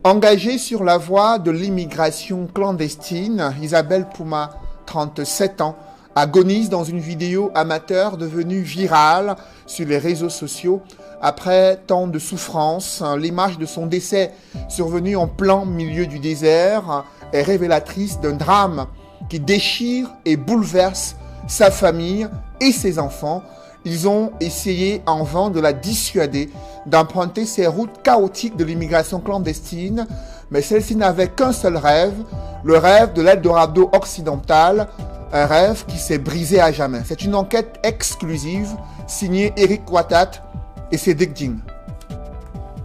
Engagée sur la voie de l'immigration clandestine, Isabelle Pouma, 37 ans, agonise dans une vidéo amateur devenue virale sur les réseaux sociaux. Après tant de souffrance, l'image de son décès survenu en plein milieu du désert est révélatrice d'un drame qui déchire et bouleverse sa famille et ses enfants. Ils ont essayé en vain de la dissuader d'emprunter ces routes chaotiques de l'immigration clandestine, mais celle-ci n'avait qu'un seul rêve, le rêve de l'Eldorado occidental, un rêve qui s'est brisé à jamais. C'est une enquête exclusive signée Eric Watat et Cédric Ding.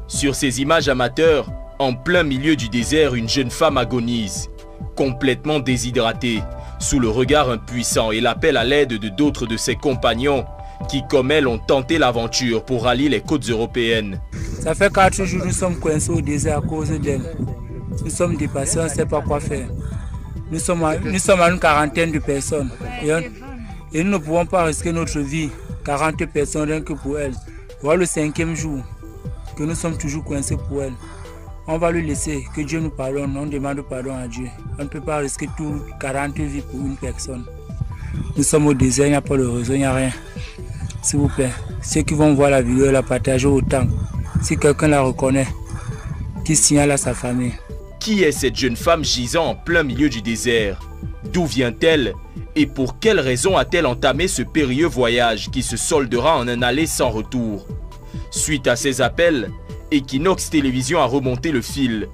Sur ces images amateurs, en plein milieu du désert, une jeune femme agonise, complètement déshydratée, sous le regard impuissant et l'appel à l'aide de d'autres de ses compagnons qui, comme elle, ont tenté l'aventure pour rallier les côtes européennes. Ça fait 4 jours que nous sommes coincés au désert à cause d'elle. Nous sommes dépassés, on ne sait pas quoi faire. Nous sommes à une quarantaine de personnes et nous ne pouvons pas risquer notre vie, 40 personnes rien que pour elle. Voilà le 5e jour que nous sommes toujours coincés pour elle. On va lui laisser, que Dieu nous pardonne, on demande pardon à Dieu. On ne peut pas risquer tout 40 vies pour une personne. Nous sommes au désert, il n'y a pas de réseau, il n'y a rien. S'il vous plaît, ceux qui vont voir la vidéo, la partager autant. Si quelqu'un la reconnaît, qu'il signale à sa famille. Qui est cette jeune femme gisant en plein milieu du désert? D'où vient-elle? Et pour quelle raison a-t-elle entamé ce périlleux voyage qui se soldera en un aller sans retour? Suite à ces appels, Equinox Télévision a remonté le fil.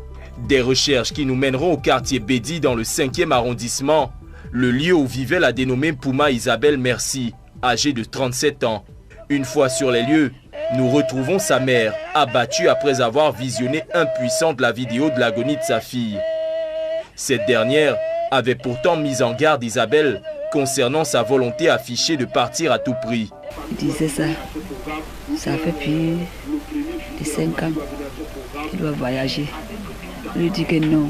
Des recherches qui nous mèneront au quartier Bédi dans le 5e arrondissement, le lieu où vivait la dénommée Pouma Isabelle Merci, âgée de 37 ans. Une fois sur les lieux, nous retrouvons sa mère, abattue après avoir visionné impuissante la vidéo de l'agonie de sa fille. Cette dernière avait pourtant mis en garde Isabelle concernant sa volonté affichée de partir à tout prix. Il disait ça fait plus de 5 ans qu'il doit voyager. Je lui dis que non,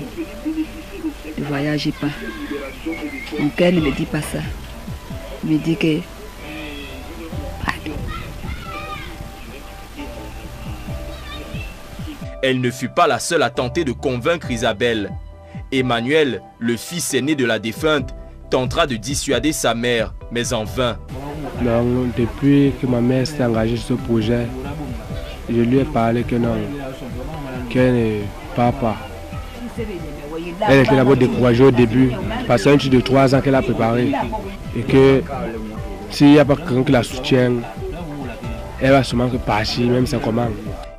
ne voyagez pas. Mon cœur ne me dit pas ça. Il me dit que elle ne fut pas la seule à tenter de convaincre Isabelle. Emmanuel, le fils aîné de la défunte, tentera de dissuader sa mère, mais en vain. Donc, depuis que ma mère s'est engagée sur ce projet, je lui ai parlé que non, qu'elle ne part pas. Elle était d'abord découragée au début, parce que c'est un truc de 3 ans qu'elle a préparé. Et que s'il n'y a pas quelqu'un qui la soutient, elle va sûrement partir, même sans commande.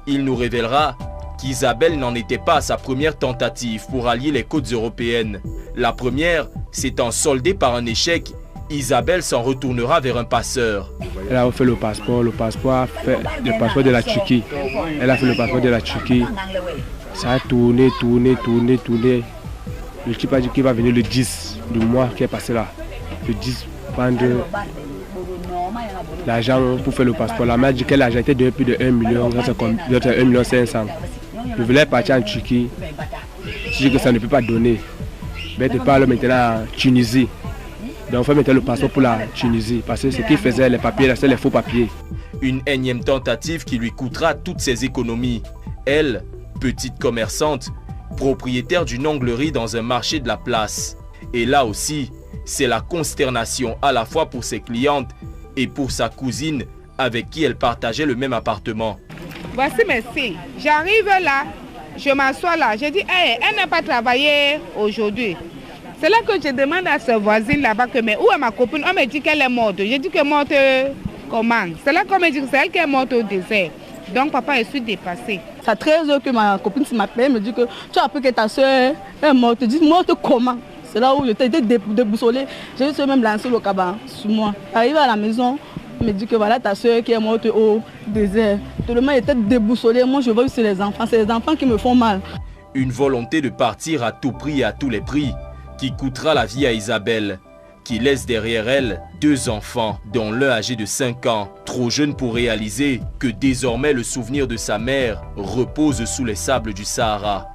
Il nous révélera qu'Isabelle n'en était pas à sa première tentative pour allier les côtes européennes. La première s'étant soldée par un échec, Isabelle s'en retournera vers un passeur. Elle a fait le passeport de la Turquie. Elle a fait le passeport de la Turquie. Ça a tourné. Le type a dit qu'il va venir le 10 du mois qui est passé là. Le 10, prendre l'argent pour faire le passeport. La mère a dit qu'elle a été donné plus de 1 million, 1,5 million. Je voulais partir en Turquie. Je dis que ça ne peut pas donner. Mais tu parles maintenant en Tunisie. Donc on fait maintenant le passeport pour la Tunisie. Parce que ce qu'il faisait, les papiers, c'est les faux papiers. Une énième tentative qui lui coûtera toutes ses économies. Elle, petite commerçante, propriétaire d'une onglerie dans un marché de la place. Et là aussi, c'est la consternation à la fois pour ses clientes et pour sa cousine avec qui elle partageait le même appartement. Voici mes filles. J'arrive là, je m'assois là. Je dis, hey, elle n'a pas travaillé aujourd'hui. C'est là que je demande à ce voisin là-bas que, mais où est ma copine? On me dit qu'elle est morte. Je dis que morte comment? C'est là qu'on me dit que c'est elle qui est morte au désert. Donc papa, je suis dépassée. Ça 13 heures que ma copine m'appelle, me dit que tu as appris que ta soeur est morte. Je dis, morte comment? C'est là où j'étais déboussolée. J'ai juste même lancé le cabane sur moi. Arrivé à la maison, on me dit que voilà ta soeur qui est morte au désert. Tout le monde était déboussolé. Moi je vois c'est les enfants. C'est les enfants qui me font mal. Une volonté de partir à tout prix et à tous les prix qui coûtera la vie à Isabelle, qui laisse derrière elle 2 enfants, dont l'un âgé de 5 ans, trop jeune pour réaliser que désormais le souvenir de sa mère repose sous les sables du Sahara.